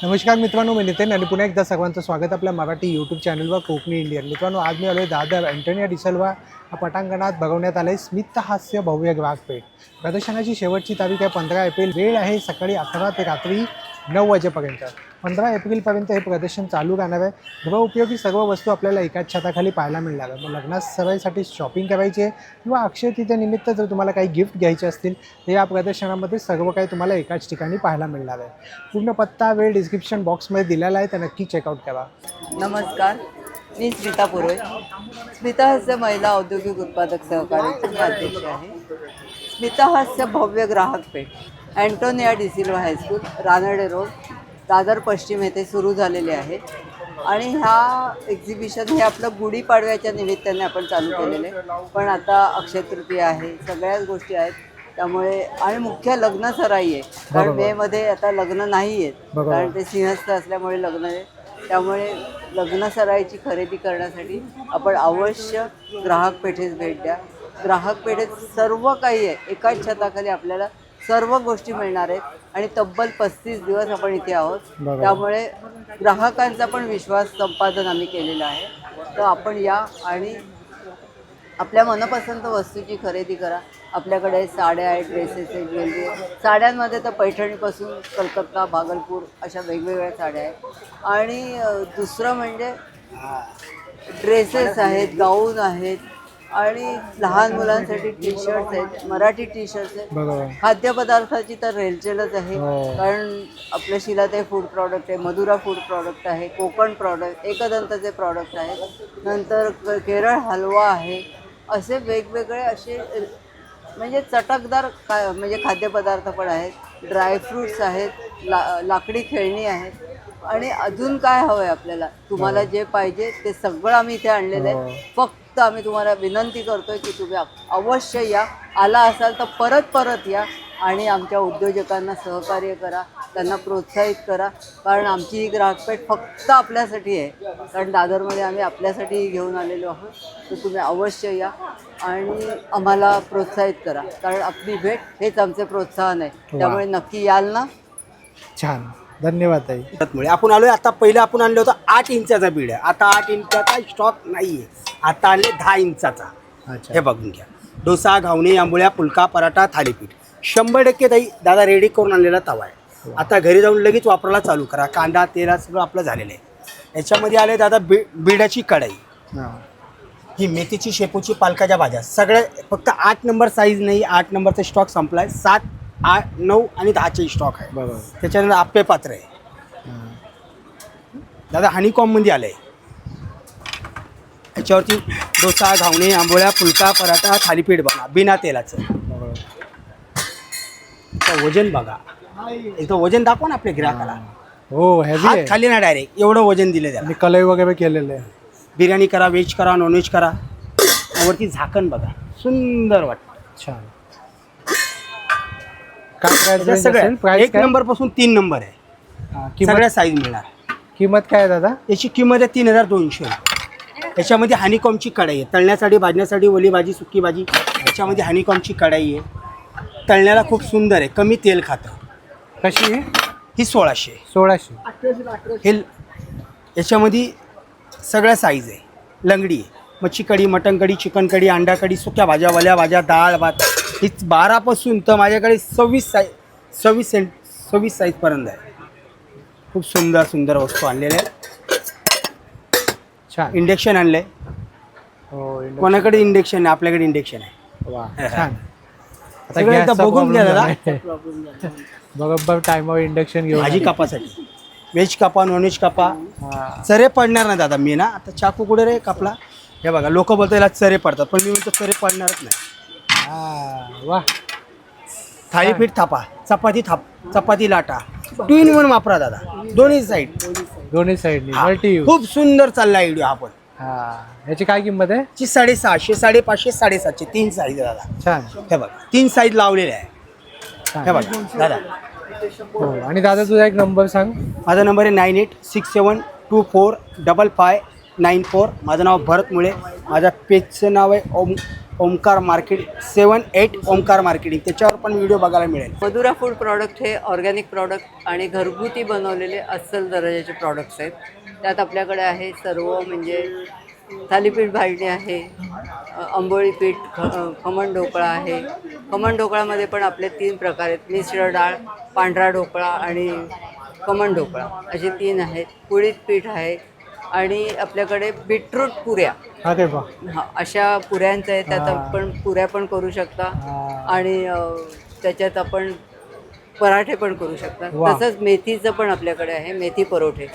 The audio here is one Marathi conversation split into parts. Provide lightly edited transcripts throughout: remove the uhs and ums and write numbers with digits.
नमस्कार मित्रांनो, मी नितीन आणि पुन्हा एकदा सर्वांचं स्वागत आपल्या मराठी यूट्यूब चॅनलवर कोकणी इंडियन. मित्रांनो, आज मी आलो आहे दादर अँटोनिया डिसल्वा पटांगणात भरवण्यात आले स्मितहास्य भव्य ग्राहकपेठ. प्रदर्शनाची शेवटची तारीख आहे 15 एप्रिल. वेळ आहे सकाळी 11 ते रात्री 9 वाजेपर्यंत. 15 एप्रिलपर्यंत हे प्रदर्शन चालू राहणार आहे. गृहउपयोगी सर्व वस्तू आपल्याला एकाच छताखाली पाहायला मिळणार आहे. मग लग्नात सराईसाठी शॉपिंग करायची आहे किंवा अक्षय तृतीयेनिमित्त जर तुम्हाला काही गिफ्ट घ्यायचे असतील तर या प्रदर्शनामध्ये सर्व काही तुम्हाला एकाच ठिकाणी पाहायला मिळणार आहे. पूर्ण पत्ता वेळ डिस्क्रिप्शन बॉक्समध्ये दिलेला आहे, तर नक्की चेकआउट करा. नमस्कार, मी स्मिता पुरोहित. स्मिताहास्य महिला औद्योगिक उत्पादक सहकार्याची मी अध्यक्ष आहे. स्मिताहास्य भव्य ग्राहकपेठ अँटोनिया डिसिल्वा हायस्कूल, रानडे रोड, दादर पश्चिम येथे सुरू झालेले आहे. आणि ह्या एक्झिबिशन हे आपलं गुढीपाडव्याच्या निमित्ताने आपण चालू केलेले, पण आता अक्षय तृतीया आहे, सगळ्याच गोष्टी आहेत. त्यामुळे आणि मुख्य लग्न सराई आहे, कारण मेमध्ये आता लग्न नाही आहेत, कारण ते सिंहस्थ असल्यामुळे लग्न आहे. त्यामुळे लग्न सराईची खरेदी करण्यासाठी आपण अवश्य ग्राहक पेठेस भेट द्या. ग्राहक पेठेत सर्व काही आहे, एकाच छताखाली आपल्याला सर्व गोष्टी मिळणार आहेत. आणि तब्बल 35 दिवस आपण इथे आहोत, त्यामुळे ग्राहकांचा पण विश्वास संपादन आम्ही केलेला आहे. तर आपण या आणि आपल्या मनपसंत वस्तूची खरेदी करा. आपल्याकडे साड्या आहेत, ड्रेसेस आहेत, ज्वेलरी आहे. साड्यांमध्ये तर पैठणीपासून कलकत्ता, भागलपूर अशा वेगवेगळ्या साड्या आहेत. आणि दुसरं म्हणजे ड्रेसेस आहेत, गाऊन आहेत, आणि लहान मुलांसाठी टी शर्ट्स आहेत, मराठी टी शर्ट्स आहेत. खाद्यपदार्थाची तर रेलचेलच आहे, कारण आपल्या शिलाताई फूड प्रॉडक्ट आहे, मधुरा फूड प्रॉडक्ट आहे, कोकण प्रॉडक्ट, एकदंतचे प्रॉडक्ट आहेत, नंतर केरळ हलवा आहे. असे वेगवेगळे असे म्हणजे चटकदार म्हणजे खाद्यपदार्थ पण आहेत, ड्रायफ्रूट्स आहेत, लाकडी खेळणी आहेत. आणि अजून काय हवं आहे आपल्याला, तुम्हाला जे पाहिजे ते सगळं आम्ही इथे आणलेलं आहे. फक्त आम्ही तुम्हाला विनंती करतो आहे की तुम्ही अवश्य या. आला असाल तर परत परत या आणि आमच्या उद्योजकांना सहकार्य करा, त्यांना प्रोत्साहित करा. कारण आमची ही ग्राहकपेठ फक्त आपल्यासाठी आहे, कारण दादरमध्ये आम्ही आपल्यासाठी घेऊन आलेलो आहोत. तर तुम्ही अवश्य या आणि आम्हाला प्रोत्साहित करा, कारण आपली भेट हेच आमचे प्रोत्साहन आहे. त्यामुळे नक्की याल ना. छान, धन्यवाद ताई. मुळे आपण आलोय. आता पहिलं आपण आणलं होतं 8 इंचाचा बीड आहे, आता 8 इंचाचा स्टॉक नाही आहे, आता आणले 10 इंचाचा. हे बघून घ्या. डोसा, घावणे, आंबोळ्या, पुलका, पराठा, थालीपीठ 100% ताई दादा रेडी करून आणलेला तवा आहे. आता घरी जाऊन लगेच वापरायला चालू करा. कांदा, तेला सगळं आपलं झालेलं आहे. याच्यामध्ये आले दादा बीडाची कढाई, ही मेथीची, शेपूची, पालकाच्या भाज्या सगळ्या. फक्त 8 नंबर साईज नाही, 8 नंबरचा स्टॉक संपला आहे. 7, 8, 9 आणि 10चे स्टॉक आहे. बरोबर. त्याच्यानंतर आप्पे पात्र आहे दादा, हनीकॉममध्ये आलं आहे. याच्यावरती डोसा, घावणे, आंबोळ्या, पुलका, पराठा, थालीपीठ बघा बिना तेलाचं. वजन बघा, एकदा वजन दाखवा ना आपल्या ग्राहकाला. हो, हेवी हात आहे. खाली ना डायरेक्ट एवढं वजन दिलं त्याला. आणि कलई वगैरे केलेलं आहे. बिर्याणी करा, व्हेज करा, नॉनव्हेज करा. वरती झाकण बघा, सुंदर वाटतं. छान. काय सगळं प्राइस 1 नंबर पासून 3 नंबर आहे, सगळ्या साईज मिळणार. किंमत काय आहे दादा? याची किंमत आहे 3200. याच्यामध्ये हनीकॉमची कढाई आहे, तळण्यासाठी, भाजण्यासाठी, ओली भाजी, सुकी भाजी. याच्यामध्ये हनीकॉमची कढाई आहे, तळण्याला खूप सुंदर आहे, कमी तेल खातं. कशी आहे ही 1600. 1600. हे याच्यामध्ये सगळ्या साईज आहे. लंगडी आहे, मच्छी कढी, मटण कढी, चिकन कढी, अंडा कढी, सुक्या भाज्या, वल्या भाज्या, डाळ भात. ही 12 तर माझ्याकडे 26 साईजपर्यंत आहे. खूप सुंदर सुंदर वस्तू आणलेल्या आहेत. छान. इंडक्शन आणलं आहे. हो, कोणाकडे इंडक्शन आहे, आपल्याकडे इंडक्शन आहे. वा, छान. आता सगळं एकदा बघून घ्या दादा. बरोबर टाइमवर इंडक्शन घेऊन भाजी कापासाठी व्हेज कापा, नॉनव्हेज कापा. चरे पडणार ना दादा. मी ना आता चाकू कुठे रे कापला. हे बघा, लोक बोलतात याला चरे पडतात, पण मी म्हणतो चरे पडणारच नाही. वा. थालीपीठ थापा, चपाती लाटा, 2 in 1 वापरा दादा, दोन्ही साईड. दोन्ही साईडनी मल्टी यूज. खूप सुंदर चालला व्हिडिओ हा पण. याची काय किंमत आहे? 650, 550, 750 3 साईज दादा. छान. हे बघा, 3 साईज लावलेले आहे. हे बघा दादा. हो. आणि दादा तुझा एक नंबर सांग. माझा नंबर आहे 9867245594. माझं नाव भरत मुळे. माझ्या पेजचं नाव आहे ओमकार मार्केट 78 ओमकार मार्केटिंग, त्याच्यावर पण व्हिडिओ बघायला मिळेल. मधुरा फूड प्रॉडक्ट हे ऑर्गॅनिक प्रॉडक्ट आणि घरगुती बनवलेले अस्सल दर्जाचे प्रॉडक्ट्स आहेत. त्यात आपल्याकडे आहे सर्व म्हणजे थालीपीठ भाजणी आहे, आंबोळी पीठ, खमण ढोकळा आहे. खमण ढोकळ्यामध्ये पण आपले 3 प्रकार आहेत, मिसळ डाळ, पांढरा ढोकळा आणि खमण ढोकळा असे 3 आहेत. कुळीत पीठ आहे आणि आपल्याकडे बीटरूट पुऱ्या, अरे वा, हा अशा पुऱ्यांचं आहे. त्यात आपण पुऱ्या पण करू शकता आणि त्याच्यात आपण पराठे पण करू शकता. वा. तसंच मेथीचं पण आपल्याकडे आहे, मेथी परोठे.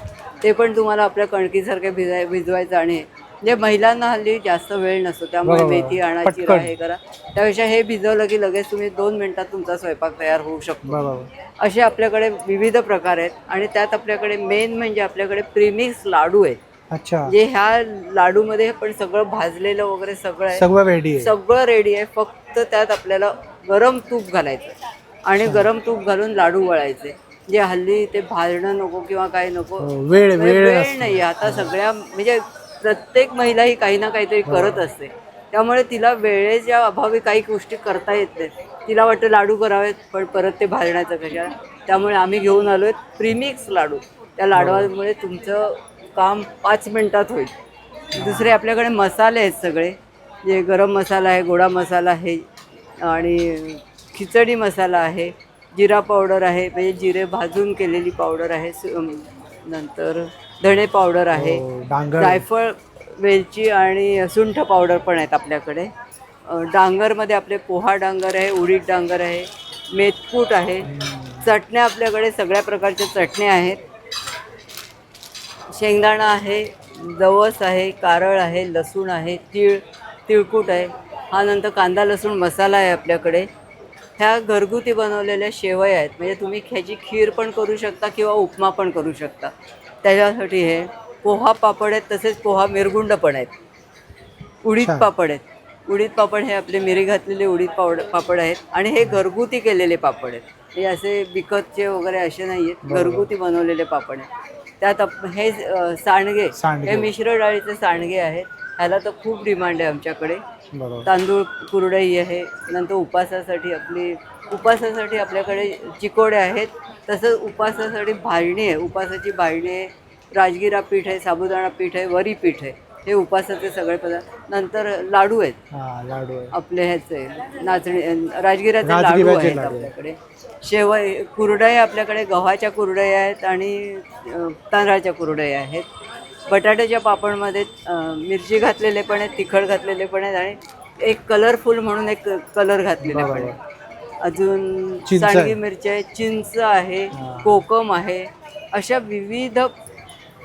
ते पण तुम्हाला आपल्या कणकीसारखे भिजवायचं आणि म्हणजे महिलांना हल्ली जास्त वेळ नसतो, त्यामुळे बरोबर. मेथी आणा, पटकन. चिरा, हे करा. त्यापेक्षा हे भिजवलं की लगेच तुम्ही 2 मिनिटात तुमचा स्वयंपाक तयार होऊ शकतो. बरोबर. असे आपल्याकडे विविध प्रकार आहेत आणि त्यात आपल्याकडे मेन म्हणजे आपल्याकडे प्रीमिक्स लाडू आहेत. अच्छा, जे ह्या लाडूमध्ये पण सगळं भाजलेलं वगैरे सगळं आहे, सगळं रेडी आहे. सगळं रेडी आहे. फक्त त्यात आपल्याला गरम तूप घालायचं आणि गरम तूप घालून लाडू वळायचे. जे हल्ली ते भाजणं नको किंवा काही नको, वेळ वेळ नाही. आता सगळ्या म्हणजे प्रत्येक महिला ही काही ना काहीतरी करत असते, त्यामुळे तिला वेळेच्या अभावी काही गोष्टी करता येत नाहीत. तिला वाटतं लाडू करावेत पण परत ते भाजण्याचं कशाला. त्यामुळे आम्ही घेऊन आलो आहेत प्रीमिक्स लाडू. त्या लाडवामुळे तुमचं काम 5 मिनिटात होईल. दुसरे आपल्याकडे मसाले आहेत सगळे, जे गरम मसाला आहे, गोडा मसाला आहे आणि खिचडी मसाला आहे, जिरा पावडर आहे म्हणजे जिरे भाजून केलेली पावडर आहे, नंतर धणे पावडर आहे, डांगर, जायफळ, वेलची आणि सुंठ पावडर पण आहेत आपल्याकडे. डांगरमध्ये आपले पोहा डांगर आहे, उडीद डांगर आहे, मेथकूट आहे. चटण्या आपल्याकडे सगळ्या प्रकारच्या चटण्या आहेत. शेंगदाणा आहे, जवस आहे, कारळ आहे, लसूण आहे, तिळकूट आहे. हा नंतर कांदा लसूण मसाला आहे आपल्याकडे. ह्या घरगुती बनवलेल्या शेवया आहेत, म्हणजे तुम्ही ह्याची खीर पण करू शकता किंवा उपमा पण करू शकता. त्याच्यासाठी हे पोहा पापड आहेत, तसेच पोहा मिरगुंड पण आहेत. उडीद पापड आहेत. उडीद पापड हे आपले मिरी घातलेले उडीद पापड आहेत आणि हे घरगुती केलेले पापड आहेत. हे असे विकतचे वगैरे असे नाही आहेत, घरगुती बनवलेले पापड आहेत. त्यात हे सांडगे, हे मिश्र डाळीचे सांडगे आहेत. ह्याला तर खूप डिमांड आहे आमच्याकडे. तांदूळ कुरडई आहे. नंतर उपासासाठी आपल्याकडे चिकोडे आहेत. तसंच उपासासाठी भाजणी आहे, उपासाची भाजणी आहे, राजगिरा पीठ आहे, साबुदाणा पीठ आहे, वरी पीठ आहे. हे उपासाचे सगळे पदार्थ. नंतर लाडू आहेत, लाडू आहे आपले ह्याचे नाचणी राजगिराचे लाडू आहेत आपल्याकडे. शेवय कुरडया आपल्याकडे गव्हाच्या कुरडया आहेत आणि तांदळाच्या कुरडया आहेत. बटाट्याच्या पापडमध्ये मिरची घातलेले पण आहेत, तिखट घातलेले पण आहेत आणि एक कलरफुल म्हणून एक कलर घातलेले पण आहेत. अजून सांडगी मिरची आहे, चिंच आहे, कोकम आहे. अशा विविध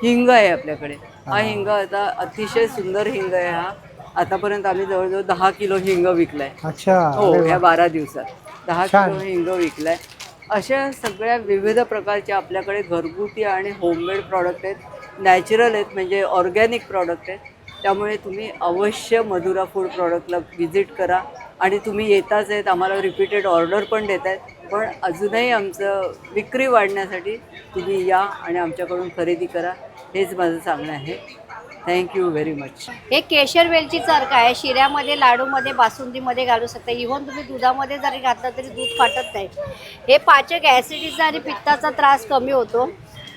हिंग आहे आपल्याकडे. हा हिंग आता अतिशय सुंदर हिंग आहे. हा आतापर्यंत आम्ही जवळजवळ 10 किलो हिंग विकलाय. अच्छा, हो, ह्या 12 दिवसात 10 किलो हिंग विकलाय. अशा सगळ्या विविध प्रकारच्या आपल्याकडे घरगुती आणि होममेड प्रॉडक्ट आहेत, नॅचरल आहेत, म्हणजे ऑर्गॅनिक प्रॉडक्ट आहेत. त्यामुळे तुम्ही अवश्य मधुरा फूड प्रॉडक्टला व्हिजिट करा आणि तुम्ही येताच आहेत, आम्हाला रिपीटेड ऑर्डर पण देत आहेत. पण अजूनही आमचं विक्री वाढण्यासाठी तुम्ही या आणि आमच्याकडून खरेदी करा, हेच माझं सांगणं आहे. Thank you very much. हे केशर वेलची चरक आहे. शिऱ्यामध्ये, लाडूमध्ये, बासुंदीमध्ये घालू शकता. इव्हन तुम्ही दुधामध्ये जरी घातलं तरी दूध फाटत नाही. हे पाचक ॲसिडीचा आणि पित्ताचा त्रास कमी होतो.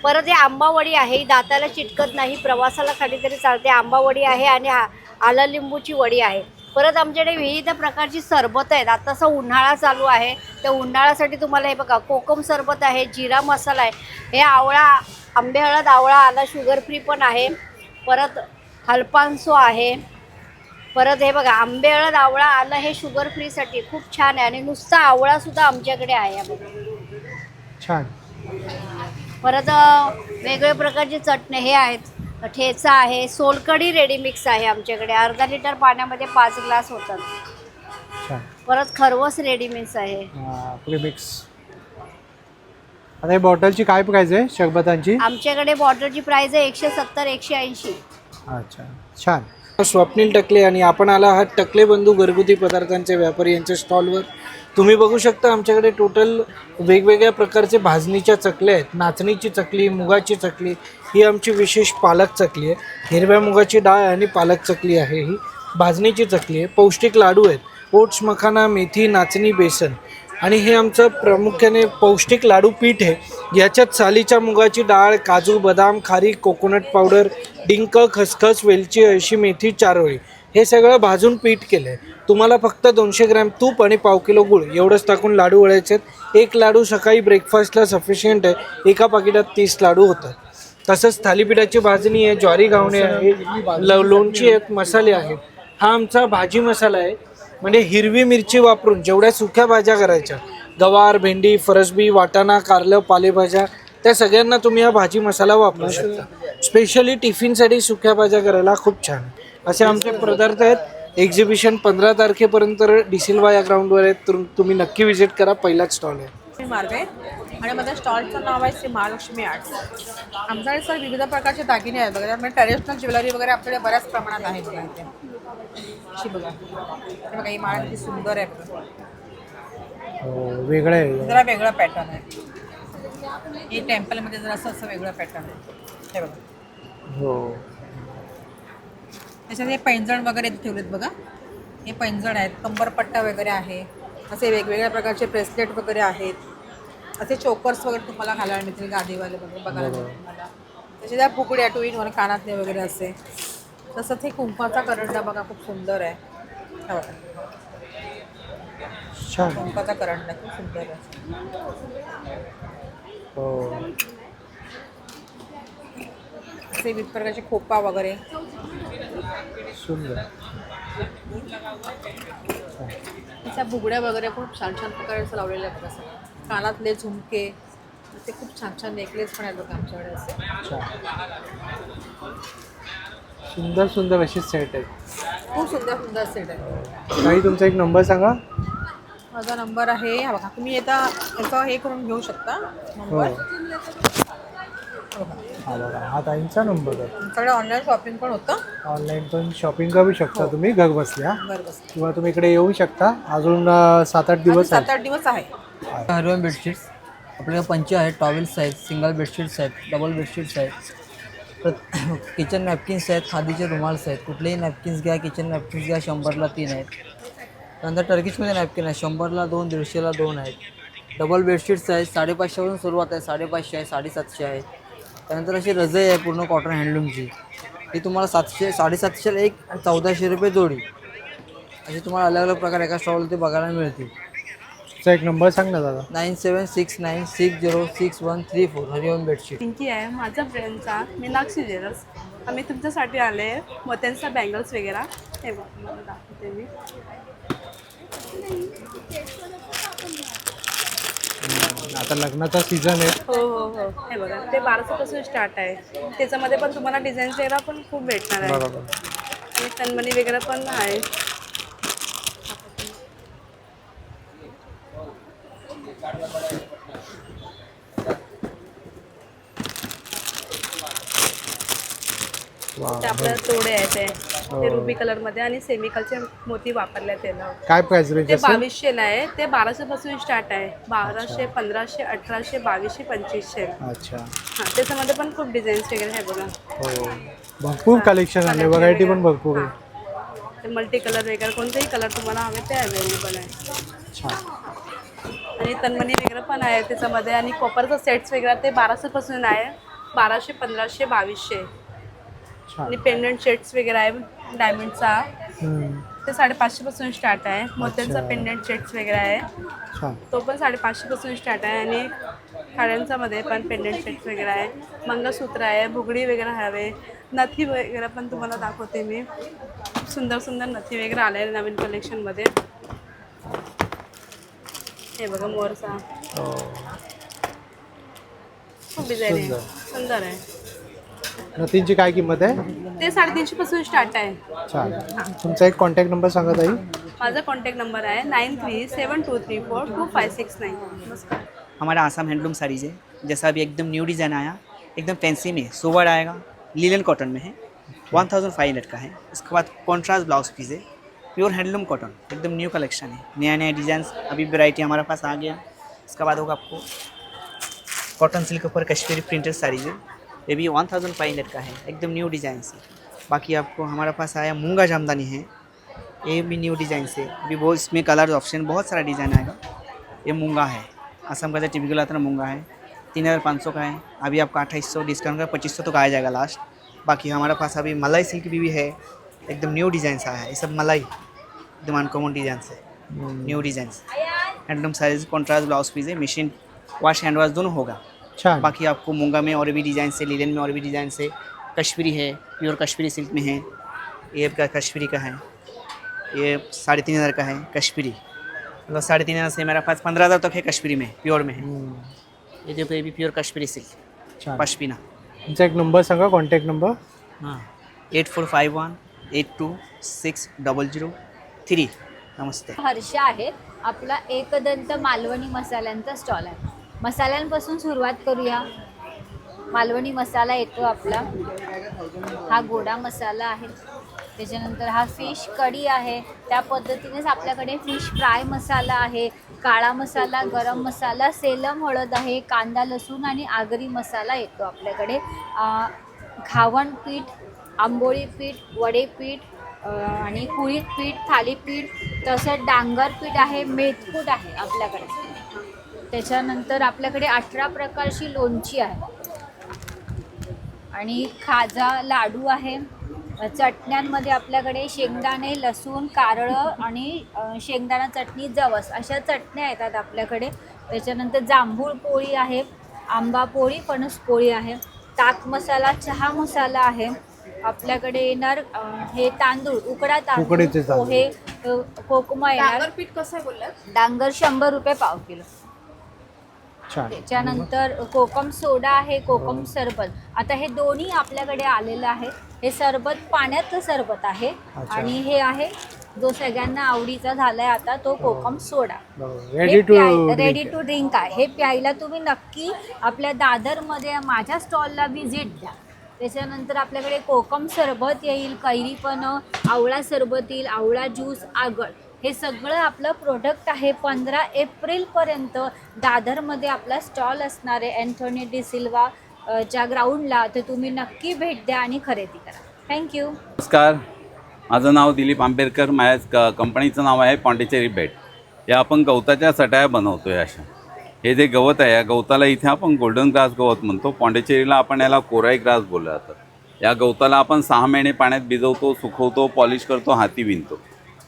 परत हे आंबावडी आहे, ही दाताला चिटकत नाही, प्रवासाला खाली तरी चालते. आंबावडी आहे आणि आलं लिंबूची वडी आहे. परत आमच्याकडे विविध प्रकारची सरबत आहेत. आताचा उन्हाळा चालू आहे, त्या उन्हाळ्यासाठी तुम्हाला हे बघा कोकम सरबत आहे, जिरा मसाला आहे, हे आवळा, आंबे हळद आवळा आला शुगर फ्री पण आहे. परत हलपान्सो आहे. परत हे बघा आंबे हळद आवळा आलं, हे शुगर फ्रीसाठी खूप छान आहे आणि नुसता आवळासुद्धा आमच्याकडे आहे. छान. परत वेगवेगळ्या प्रकारचे चटणे हे आहेत, ठेचा आहे, सोलकढी रेडीमिक्स आहे आमच्याकडे. अर्धा लिटर पाण्यामध्ये 5 ग्लास होतात. परत खरवस रेडीमिक्स आहे. प्रीमिक्स. आता बॉटलची काय प्राइस आहे सरबतांची? आमच्याकडे बॉटलची प्राइस आहे 170 180. अच्छा, छान. स्वप्नील टकले आणि आपण आला आहात टकले बंधू घरगुती पदार्थांचे व्यापारी यांच्या स्टॉलवर. तुम्ही बघू शकता आमच्याकडे टोटल वेगवेगळ्या प्रकारचे भाजणीच्या चकल्या आहेत. नाचणीची चकली, मुगाची चकली, ही आमची विशेष पालक चकली आहे. हिरव्या मुगाची डाळ आणि पालक चकली आहे ही. भाजणीची चकली आहे, पौष्टिक लाडू आहेत, ओट्स, मखाना, मेथी, नाचणी, बेसन. आणि हे आमचं प्रामुख्याने पौष्टिक लाडू पीठ आहे. याच्यात सालीच्या मुगाची डाळ, काजू, बदाम, खारीक, कोकोनट पावडर, डिंक, खसखस, वेलची, अळशी, मेथी, चारोळी हे सगळं भाजून पीठ केलं आहे. तुम्हाला फक्त 200 ग्रॅम तूप आणि पाव किलो गूळ एवढंच टाकून लाडू वळायचे आहेत. एक लाडू सकाळी ब्रेकफास्टला सफिशियंट आहे. एका पाकिटात 30 लाडू होतात. तसंच थालीपीठाची भाजणी आहे, ज्वारी घावणे आहे, लोणची आहेत, मसाले आहेत. हा आमचा भाजी मसाला आहे. म्हणजे हिरवी मिरची वापरून जेवढ्या सुक्या भाज्या करायच्या, गवार, भेंडी, फरसबी, वाटाणा, कारलं, पालेभाज्या, त्या सगळ्यांना तुम्ही हा भाजी मसाला वापरू शकता. स्पेशली टिफिनसाठी सुक्या भाज्या करायला खूप छान असे आमचे पदार्थ आहेत. एक्झिबिशन 15 तारखेपर्यंत डिसिल्वा या ग्राउंडवर आहे. तर तुम्ही नक्की विजिट करा. पहिलाच स्टॉल आहे. मार्ग आहे आणि माझ्या स्टॉलचं नाव आहे श्री महालक्ष्मी आर्ट्स. आमच्याकडे सर विविध प्रकारचे दागिने आहेत बघा. त्यामुळे ट्रॅडिशनल ज्वेलरी वगैरे आपल्याकडे बऱ्याच प्रमाणात आहे बघा इथे. अशी बघा, हे बघा ही माळ किती सुंदर आहे बघा. वेगळं आहे. जरा वेगळा पॅटर्न आहे. ही टेम्पलमध्ये जरा असं वेगळं पॅटर्न आहे. हे बघा, हो, त्याच्यात हे पैंजण वगैरे ठेवलेत बघा. हे पैंजण आहेत, कंबरपट्टा वगैरे आहे, असे वेगवेगळ्या प्रकारचे ब्रेसलेट वगैरे आहेत. असे चोकर्स वगैरे तुम्हाला घालायला मिळतील, गादीवाले वगैरे बघायला मिळतील तुम्हाला. त्याच्या त्या फुगड्या 2 in 1 कानातले वगैरे असे. तसंच हे कुंकवाचा करंडा बघा, खूप सुंदर आहे. हा बघा, छान. कुंकवाचा करंडा खूप सुंदर आहे. हो, असे विविध प्रकारचे खोपा वगैरे. सुंदर. त्याच्या फुगड्या वगैरे खूप छान छान प्रकारे असं लावलेले आहेत बघा सगळं. कानातले झुमके, ते खूप छान छान नेकलेस पण आहेत बघा आमच्याकडे असे. छान. सुंदर सुंदर असे सेट आहेत. खूप सुंदर सुंदर सेट आहे. काही तुमचा एक नंबर सांगा. माझा नंबर आहे, हा बघा, तुम्ही येता याचं हे करून घेऊ शकता हो, नंबर. हा बघा, हा ताईंचा नंबर आहे. आमच्याकडे ऑनलाईन शॉपिंग पण होतं. ऑनलाईन पण शॉपिंग करू शकता तुम्ही घर बसल्या, बरं बस किंवा तुम्ही इकडे येऊ शकता. अजून 7-8 दिवस आहेत. 7-8 दिवस आहे. हरवून बेडशीट्स आपल्याकडे पंच आहेत, टॉवेल्स आहेत, सिंगल बेडशीट्स आहेत, डबल बेडशीट्स आहेत, किचन नॅपकिन्स आहेत, खादीचे रुमाल्स आहेत. कुठलेही नॅपकिन्स घ्या, किचन नॅपकिन्स घ्या, 100ला 3 आहेत. त्यानंतर टर्किशमध्ये नॅपकिन आहे, 100ला 2, 150ला 2 आहेत. डबल बेडशीट्स आहेत, 550वरून सुरुवात आहे, 550 आहे, 750 आहे. त्यानंतर अशी रजाई आहे पूर्ण कॉटन हँडलूमची, ती तुम्हाला 700, 750ला एक आणि 1400 रुपये जोडी. असे तुम्हाला अलग अलग प्रकार एका स्टॉलवर ते बघायला मिळतील. तुमचा एक नंबर सांग ना दादा. 9769606134 हरिओम बेडशीट. पिंकी आहे माझा फ्रेंडचा, मीनाक्षी ज्वेलर्स. आम्ही तुमच्यासाठी आले मोत्यांचा बँगल्स वगैरे. हे बघ मला दाखवते मी. आता लग्नाचा सीझन आहे. हो हो हो, हे बघा ते 1200पासून स्टार्ट आहे. त्याच्यामध्ये पण तुम्हाला डिझाईन वगैरे पण खूप भेटणार आहे. बरोबर. आणि तनमणी वगैरे पण आहे. ते आपल्याला तोडे आहे ते रुबी कलरमध्ये आणि सेमी कलरचे मोती वापरले त्याला. काय प्राइस रेंज ते असेल? 2200ला आहे. ते 1200 पासून स्टार्ट आहे. 1200, 1500, 1800, 2200, 2500. अच्छा. हां, त्याच्यामध्ये पण खूप डिझाईन्स वगैरे आहे बघा. हो, भरपूर कलेक्शन आले, व्हरायटी पण भरपूर आहे. ते मल्टी कलर वगैरे कोणतेही कलर तुम्हाला हवे ते अवेलेबल आहे. छान. आणि तन्मणी वगैरे पण आहे त्याच्यामध्ये. आणि कॉपरचा सेट्स वगैरे ते 1200 पासून आहे. 1200, 1500, 2200. छान. आणि पेंडंट सेट्स वगैरे आहे डायमंडचा, ते 550 पासून स्टार्ट आहे. मोत्यांचा पेंडंट सेट्स वगैरे आहे, छान. तो पण 550 पासून स्टार्ट आहे. आणि खाड्यांचा मध्ये पण पेंडंट सेट्स वगैरे आहे. मंगळसूत्र आहे, भुगडी वगैरे हवे, नथी वगैरे पण तुम्हाला दाखवते मी. सुंदर सुंदर नथी वगैरे आले नवीन कलेक्शनमध्ये. हे बघा मोरचा खूप डिझाईन आहे, सुंदर आहे. नथींची काय किंमत आहे? ते 350 पासून स्टार्ट आहे. छान. तुमचा एक कॉन्टॅक्ट नंबर सांगा ताई. माझा कॉन्टॅक्ट नंबर आहे 9372342569. नमस्कार. हमारा आसाम हैंडलूम साड़ीज़ है, जैसा अभी एकदम न्यू डिज़ाइन आया, एकदम फैंसी में सोवर आएगा, लीलन कॉटन में है, 1500 का है. इसके बाद कॉन्ट्रास्ट ब्लाउज पीस है, प्योर हैंडलूम कॉटन, एकदम न्यू कलेक्शन है, नया नया डिज़ाइन अभी वैरायटी हमारे पास आ गया. इसके बाद होगा आपको कॉटन सिल्क पर कश्मीरी प्रिंटेड साड़ीज़ है, ये भी 1500 का है, एकदम न्यू डिज़ाइन से. बाकी आपको हमारे पास आया मूंगा जामदानी है, ये भी न्यू डिज़ाइन से अभी बहुत इसमें कलर ऑप्शन बहुत सारा डिज़ाइन आएगा। ये मूंगा है, असम का जो टिपिकल आता है ना मूंगा है, 3500 का है। अभी आपका 2800 डिस्काउंट का 2500 तो आ जाएगा लास्ट। बाकी हमारे पास अभी मलाई सिल्क भी है, एकदम न्यू डिज़ाइन सा है। ये सब मलाई एकदम अनकॉमन डिज़ाइन से new design handloom size contrast blouse piece है, मशीन वॉश हैंड वॉश दोनों होगा। छान. बाकी आपको मूंगा में और भी डिज़ाइन से, लीलन में और भी डिज़ाइन से, कश्मीरी है, प्योर कश्मीरी सिल्क में है। ये का कश्मीरी का है, ये 3500 का है कश्मीरी। मतलब 3500 से मेरा पास 15000 तक है कश्मीरी में, प्योर में है। ये देखो ये भी प्योर कश्मीरी सिल्क छान. पश्मीना। तुमचा एक नंबर सांगा, कॉन्टॅक्ट नंबर. हाँ 8451826003। नमस्ते. हर्ष आहे. आपला एकदंत मालवणी मसाल्यांचा स्टॉल आहे. मसाल्यांपासून सुरुवात करूया. मालवणी मसाला येतो आपला, हा गोडा मसाला आहे. त्याच्यानंतर हा फिश कढी आहे. त्या पद्धतीनेच आपल्याकडे फिश फ्राय मसाला आहे, काळा मसाला, गरम मसाला, सेलम हळद आहे, कांदा लसूण आणि आगरी मसाला येतो आपल्याकडे. घावण पीठ, आंबोळी पीठ, वडे पीठ आणि कुळीत पीठ, थालीपीठ, तसंच डांगर पीठ आहे, मेथकूट आहे आपल्याकडे. त्याच्यानंतर आपल्याकडे 18 प्रकारची लोणची आहे आणि खाजा लाडू आहे. चटण्यांमध्ये आपल्याकडे शेंगदाणे, लसूण, कारळं आणि शेंगदाणा चटणी, जवस अशा चटण्या येतात आपल्याकडे. त्याच्यानंतर जांभूळ पोळी आहे, आंबा पोळी, फणस पोळी आहे, ताक मसाला, चहा मसाला आहे. आपल्याकडे येणार हे तांदूळ, उकडा तांदूळ, उकडीचे तांदूळ. पोहे, कोकमा येणार. पीठ कसं आहे बोललात? डांगर 100 रुपये पाव किलो. छान. त्याच्यानंतर कोकम सोडा आहे, कोकम सरबत. आता हे दोन्ही आपल्याकडे आलेलं आहे. हे सरबत पाण्याचं सरबत आहे आणि हे आहे जो सगळ्यांना आवडीचा झालाय आता तो कोकम सोडा. रेडी टू ड्रिंक आहे. हे प्यायला तुम्ही नक्की आपल्या दादरमध्ये माझ्या स्टॉलला व्हिजिट द्या. त्याच्यानंतर आपल्याकडे कोकम सरबत येईल, कैरी पण, आवळा सरबत येईल, आवळा ज्यूस, आगळ, हे सगळं आपलं प्रोडक्ट आहे. 15 एप्रिलपर्यंत दादरमध्ये आपला स्टॉल असणार आहे अँथोनी डिसिल्वा च्या ग्राउंडला. तर तुम्ही नक्की भेट द्या आणि खरेदी करा. थँक्यू. नमस्कार, माझं नाव दिलीप आंबेडकर. माझ्या कंपनीचं नाव आहे पॉंडिचेरी बेट. या आपण गवताच्या सटाया बनवतो आहे. अशा हे जे गवत आहे, या गवताला इथे आपण गोल्डन ग्रास गवत म्हणतो. पॉंडिचेरीला आपण याला कोराई ग्रास बोललं जातं. या गवताला आपण 6 महिने पाण्यात भिजवतो, सुकवतो, पॉलिश करतो, हाती विणतो.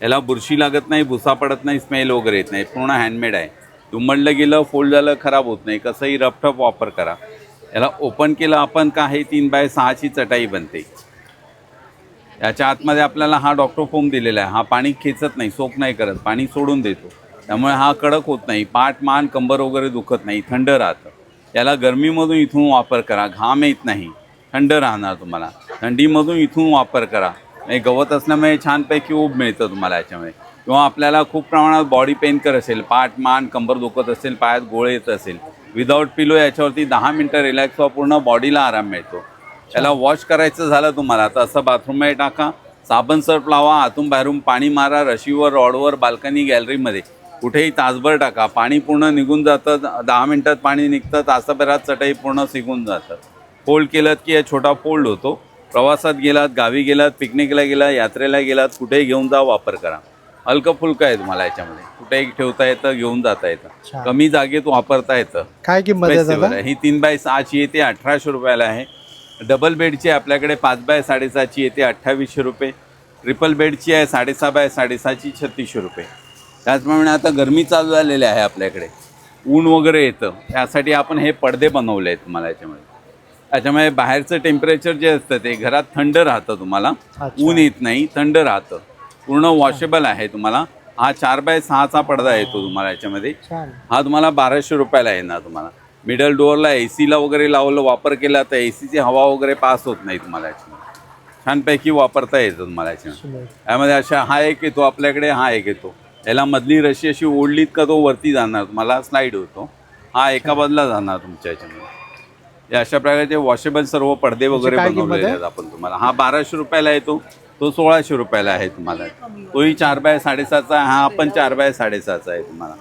याला बुरशी लागत नाही, भुसा पडत नाही, स्मेल वगैरे येत नाही. पूर्ण हँडमेड आहे. दुमडलं गेलं, फोल्ड झालं, खराब होत नाही. कसंही रफटफ वापर करा. याला ओपन केलं आपण का हे 3x6ची चटाई बनते. याच्या आतमध्ये आपल्याला हा डॉक्टर फोम दिलेला आहे. हा पाणी खेचत नाही, सोक नाही करत, पाणी सोडून देतो. त्यामुळे हा कडक होत नाही, पाठ, मान, कंबर वगैरे दुखत नाही, थंड राहतं. याला गरमीमधून इथून वापर करा, घाम येत नाही, थंड राहणार तुम्हाला. थंडीमधून इथून वापर करा. हे गवत असल्यामुळे छानपैकी ऊब मिळतं तुम्हाला याच्यामुळे. किंवा आपल्याला खूप प्रमाणात बॉडी पेन करत असेल, पाठ, मान, कंबर दुखत असेल, पायात गोळे येत असेल, विदाऊट पिलो याच्यावरती 10 मिनटं रिलॅक्स व्हा, पूर्ण बॉडीला आराम मिळतो. याला वॉश करायचं झालं तुम्हाला तर असं बाथरूममध्ये टाका, साबण सर्फ लावा, आतून बाहेरून पाणी मारा, रशीवर, रॉडवर, बाल्कनी, गॅलरीमध्ये कुठेही तासभर टाका, पाणी पूर्ण निघून जातं. 10 मिनटात पाणी निघतं, तासाभरात चटई पूर्ण शिकून जातं. फोल्ड केलं की छोटा फोल्ड होतो. प्रवासात गेलात, गावी गेलात, पिकनिकला गेलात, यात्रेला गेलात, कुठेही घेऊन जा, वापर करा. हलकं फुलकं आहे तुम्हाला याच्यामध्ये, कुठेही ठेवता येतं, घेऊन जाता येतं, कमी जागेत वापरता येतं. काय किंमत आहे दादा? ही 3x6ची येते 1800 रुपयाला आहे. डबल बेडची आपल्याकडे 5x6.5ची येते 2800 रुपये. ट्रिपल बेडची आहे 6.5x6.5ची 3600 रुपये. त्याचप्रमाणे आता गरमी चालू झालेली आहे आपल्याकडे, ऊन वगैरे येतं, त्यासाठी आपण हे पडदे बनवले आहेत तुम्हाला याच्यामध्ये. त्याच्यामुळे बाहेरचं टेम्परेचर जे असतं ते घरात थंड राहतं तुम्हाला, ऊन येत नाही, थंड राहतं. पूर्ण वॉशेबल आहे तुम्हाला. हा 4x6चा पडदा येतो तुम्हाला याच्यामध्ये. हा तुम्हाला 1200 रुपयाला येणार तुम्हाला. मिडल डोअरला AC ला वगैरे लावलं, वापर केला तर ACची हवा वगैरे पास होत नाही तुम्हाला याच्यामध्ये. छानपैकी वापरता येतं तुम्हाला याच्यामध्ये. यामध्ये अशा हा एक येतो आपल्याकडे, हा एक येतो. याला मधली रशी अशी ओढलीत का तो वरती जाणार तुम्हाला, स्लाईड होतो. हा एका बाजूला जाणार तुमच्या याच्यामध्ये. या अशा प्रकारचे वॉशेबल सर्व पडदे वगैरे बनवलेले आहेत आपण तुम्हाला. हा 1200 रुपयाला येतो, तो 1600 रुपयाला आहे तुम्हाला. तोही 4x6.5चा आहे, हा पण 4x6.5चा आहे तुम्हाला.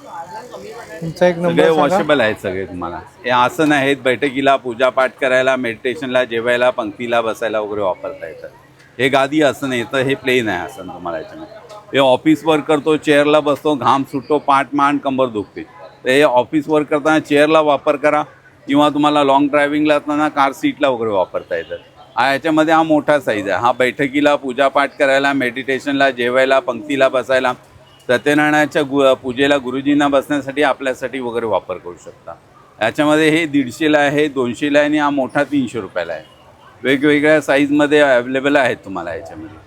सगळे वॉशेबल आहेत सगळे तुम्हाला. हे आसन आहेत, बैठकीला, पूजापाठ करायला, मेडिटेशनला, जेवायला, पंक्तीला बसायला वगैरे वापरता येतं. हे गादी आसन येतं, हे प्लेन आहे आसन तुम्हाला याच्यामध्ये. हे ऑफिस वर्क करतो, चेअरला बसतो, घाम सुटतो, पाठ मान कंबर दुखते, तर हे ऑफिस वर्क करताना चेअरला वापर करा किंवा तुम्हाला लॉंग ड्रायव्हिंगला असताना कार सीटला वगैरे वापरता येतात. याच्यामध्ये हा मोठा साईज आहे. हा बैठकीला, पूजापाठ करायला, मेडिटेशनला, जेवायला, पंक्तीला बसायला, सत्यनारायणाच्या पूजेला, गुरुजींना बसण्यासाठी, आपल्यासाठी वगैरे वापर करू शकता. याच्यामध्ये हे 150ला आहे, 200ला आहे आणि हा मोठा 300 रुपयाला आहे. वेगवेगळ्या साईजमध्ये अवेलेबल आहेत तुम्हाला याच्यामध्ये.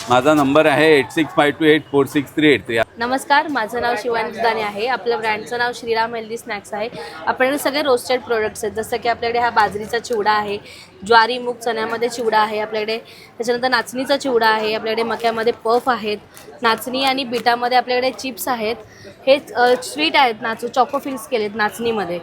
माझा नंबर आहे 8652846383. नमस्कार, माझं नाव शिवानी दुधाने आहे. आपल्या ब्रँडचं नाव श्रीराम हेल्दी स्नॅक्स आहे. आपल्याकडे सगळे रोस्टेड प्रोडक्ट्स आहेत, जसं की आपल्याकडे हा बाजरीचा चिवडा आहे, ज्वारी मूग चण्यामध्ये चिवडा आहे आपल्याकडे, त्याच्यानंतर नाचणीचा चिवडा आहे आपल्याकडे, मक्यामध्ये पफ आहेत, नाचणी आणि बीटामध्ये आपल्याकडे चिप्स आहेत, हे स्वीट आहेत, चॉको फिल्स केलेत नाचणीमध्ये,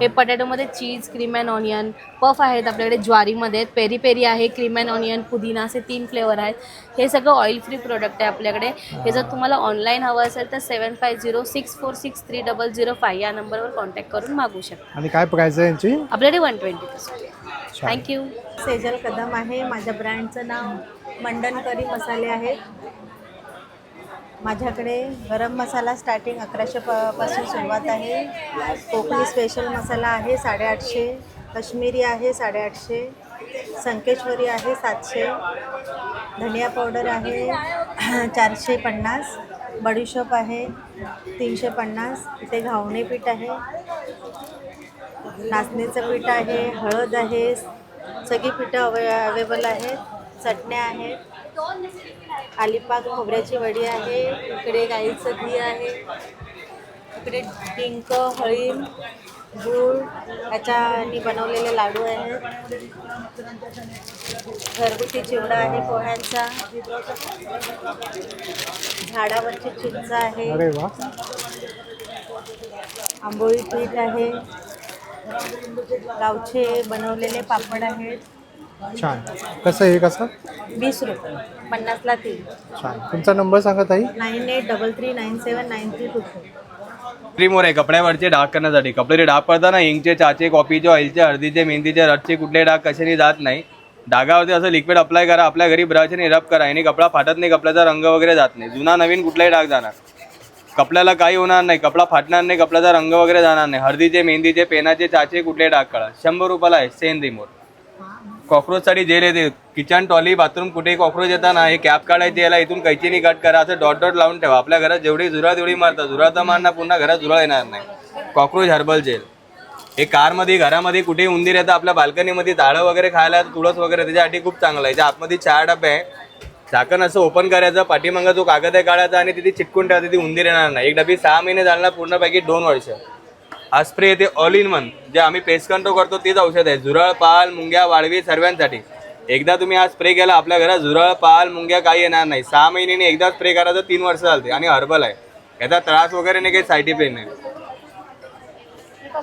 हे पटॅटोमध्ये चीज, क्रीम अँड ऑनियन, पफ आहेत आपल्याकडे, ज्वारीमध्ये पेरी पेरी आहे, क्रीम अँड ऑनियन, पुदिना, असे 3 फ्लेवर आहेत. हे सगळं ऑइल फ्री प्रोडक्ट आहे आपल्याकडे. हे जर तुम्हाला ऑनलाईन हवं असेल तर 7506463005 या नंबरवर कॉन्टॅक्ट करून मागू शकता. आणि काय प्राइस आहे यांची? आपल्याकडे 120. थँक्यू. सेजल कदम आहे. माझ्या ब्रँडचं नाव मंडन करी मसाले आहेत. माझ्याकडे गरम मसाला स्टार्टिंग 1100 पासून सुरुवात आहे. कोकणी स्पेशल मसाला आहे 850, काश्मीरी आहे 850, संकेश्वरी आहे 700, धनिया पावडर आहे 450, बडीशोप आहे 350, इथे घावणे पीठ आहे, नाचणीचं पीठ आहे, हळद आहे, सगळी पिठं अवेलेबल आहेत, चटण्या आहेत, अलिपाक खोबऱ्याची वडी आहे, इकडे गाईचं घी आहे, इकडे डिंक, हळीम, गूळ याच्यानी बनवलेले लाडू आहेत, घरगुती चिवडा आहे पोह्यांचा, झाडावरची चिंच आहे, आंबोळी पीठ आहे, गावचे बनवलेले पापड आहेत. छान. कसं हे कसं? 20 रुपये, 50ला 3. छान. तुमचा नंबर सांगा ताई. 9833979324. क्रीमवर आहे कपड्यावरचे डाग करण्यासाठी. कपडे डाग पडताना इंकचे, चाचे, कॉफीचे, ऑइलचे, हळदीचे, मेहंदीचे, रटचे कुठले डाग कशाने जात नाही. डागावरती असं लिक्विड अप्लाय करा, आपल्या घरी ब्रशने रब करा, आणि कपडा फाटत नाही, कपड्याचा रंग वगैरे जात नाही, जुना नवीन कुठलाही डाग जाणार, कपड्याला काही होणार नाही, कपडा फाटणार नाही, कपड्याचा रंग वगैरे जाणार नाही. हळदीचे, मेहंदीचे, पेनाचे, चाचे कुठले डाग काढा. 100 रुपयाला आहे सेन रिमोट. कॉक्रोचसाठी जेल येते, किचन, टॉली, बाथरूम कुठेही कॉक्रोच येतात ना, हे कॅप काढायची, याला इथून कैचीनी कट करा, असं डॉट डॉट लावून ठेवा. आपल्या घरात जेवढी झुरळ तेवढी मारतात, झुरळ तर मारणार, पुन्हा घरात झुरळ येणार नाही. Cockroach herbal gel. हे कारमध्ये, घरामध्ये कुठेही उंदीर येतं, आपल्या बाल्कनीमध्ये झाडं वगैरे खायला, तुळस वगैरे, त्याच्यासाठी खूप चांगलं आहे. आतमध्ये 4 डबे आहे, झाकण असं ओपन करायचं, पाठीमागं जो कागद आहे काढायचा आणि तिथे चिटकून ठेवायचं, तिथे उंदीर येणार नाही. एक डबी 6 महिने झाला, पूर्णपैकी 2 वर्ष. हा स्प्रे येते ऑल इन वन, जे आम्ही पेस्ट कंट्रोल करतो तेच औषध आहे. झुरळ, पाल, मुंग्या, वाळवी सर्वांसाठी. एकदा तुम्ही हा स्प्रे केला, आपल्या घरात झुरळ, पाल, मुंग्या काही येणार नाही. 6 महिन्यांनी एकदा स्प्रे करायचं, 3 वर्ष चालते, आणि हर्बल आहे, याचा त्रास वगैरे नाही, काही साईड इफेक्ट नाही.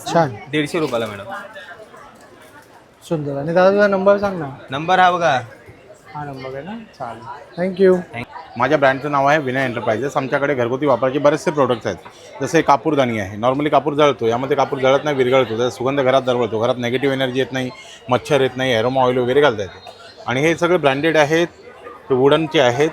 छान. 150 रुपयाला मॅडम. सुंदर. आणि दादा तुझा नंबर सांग ना. नंबर हा बघा, हा नंबर आहे ना. चालेल. थँक्यू. माझ्या ब्रँडचं नाव आहे विनय एंटरप्राइजेस. आमच्याकडे घरगुती वापराचे बरेचसे प्रोडक्ट्स आहेत. जसे कापूरदानी आहे. नॉर्मली कापूर जळतो, यामध्ये कापूर जळत नाही, विरघळतो, त्याचा सुगंध घरात दरवळतो, घरात नेगेटिव्ह एनर्जी येत नाही, मच्छर येत नाही, एरोमा ऑइल वगैरे घालता येते. आणि हे सगळे ब्रँडेड आहेत, ते वुडनचे आहेत.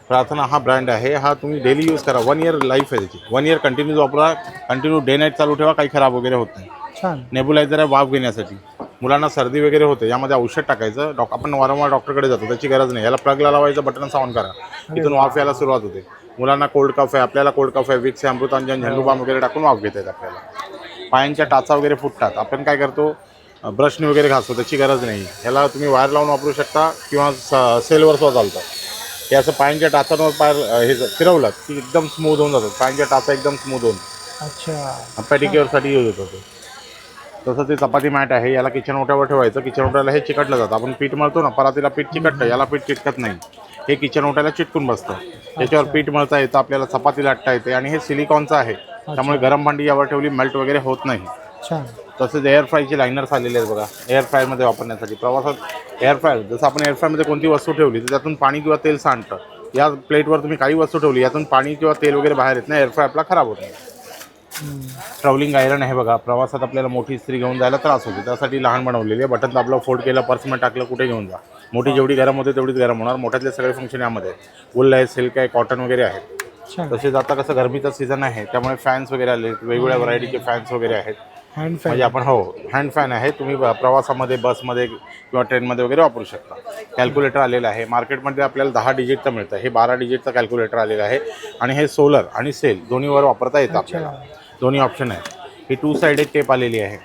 प्रार्थना हा ब्रँड आहे, हा तुम्ही डेली यूज करा. 1 इयर लाईफ आहे त्याची. 1 इयर कंटिन्यू वापरा, कंटिन्यू डे नाईट चालू ठेवा, काही खराब वगैरे होत नाही. छान. नेबुलायझर आहे वाफ घेण्यासाठी. मुलांना सर्दी वगैरे होते, यामध्ये औषध टाकायचं. आपण वारंवार डॉक्टरकडे जातो, त्याची गरज नाही. याला प्लगला लावायचं, बटन ऑन करा, इथून वाफ यायला सुरुवात होते. मुलांना कोल्ड कफ आहे, आपल्याला कोल्ड कफ आहे, विक्स आहे, अमृतांजन, झेंडूबाम वगैरे टाकून वाफ घेता येते आपल्याला. पायांच्या टाचा वगैरे फुटतात, आपण काय करतो, ब्रशने वगैरे घासतो, त्याची गरज नाही. ह्याला तुम्ही वायर लावून वापरू शकता किंवा सेलवर सुद्धा चालतं. हे असं पायांच्या टाचांवर पाय हे फिरवलं की एकदम स्मूथ होऊन जातात. पायांच्या टाचा एकदम स्मूथ होऊन. अच्छा. पॅडिक्युअरसाठी यूज होतो तो. तसं ते चपाती मॅट आहे, याला किचन ओट्यावर ठेवायचं. किचन ओट्याला हे चिकटलं जातं. आपण पीठ मळतो ना, परातीला पीठ चिकटतं, याला पीठ चिटकत नाही. हे किचन ओट्याला चिटकून बसतं, त्याच्यावर पीठ मळता येतं, आपल्याला चपाती लाटता येते. आणि हे सिलिकॉनचं आहे, त्यामुळे गरम भांडी यावर ठेवली मेल्ट वगैरे होत नाही. छान. तसेच एअर फ्रायचे लायनर्स आलेले आहेत बघा, एअर फ्रायमध्ये वापरण्यासाठी. प्रवासात एअर फ्राय, जसं आपण एअर फ्रायमध्ये कोणती वस्तू ठेवली तर त्यातून पाणी किंवा तेल सांडतं. या प्लेटवर तुम्ही काही वस्तू ठेवली, यातून पाणी किंवा तेल वगैरे बाहेर येत नाही, एअर फ्राय आपला खराब होत नाही. ट्रॅव्हलिंग आयरन आहे बघा. प्रवासात आपल्याला मोठी इस्त्री घेऊन जायला त्रास होतो, त्यासाठी लहान बनवलेली आहे. बटन आपलं फोल्ड केलं, पर्समध्ये टाकलं, कुठे घेऊन जा. मोठी जेवढी गरम होते तेवढीच गरम होणार. मोठ्यातले सगळे फंक्शन यामध्ये वूल आहे, सिल्क आहे, कॉटन वगैरे आहे. तसेच आता कसं गरमीचा सीझन आहे त्यामुळे फॅन्स वगैरे आले, वेगवेगळ्या व्हरायटीचे फॅन्स वगैरे आहेत. हँड फॅन म्हणजे आपण हँड फॅन आहे, तुम्ही प्रवासामध्ये बसमध्ये किंवा ट्रेनमध्ये वगैरे वापरू शकता. कॅल्क्युलेटर आलेलं आहे मार्केटमध्ये, आपल्याला 10 डिजिटचं मिळतं. हे 12 डिजिटचं कॅल्क्युलेटर आलेलं आहे आणि हे सोलर आणि सेल दोन्हीवर वापरता येतं आपल्याला. दोन्ही ऑप्शन आहे. ही 2 साइडेड टेप आलेली आहे.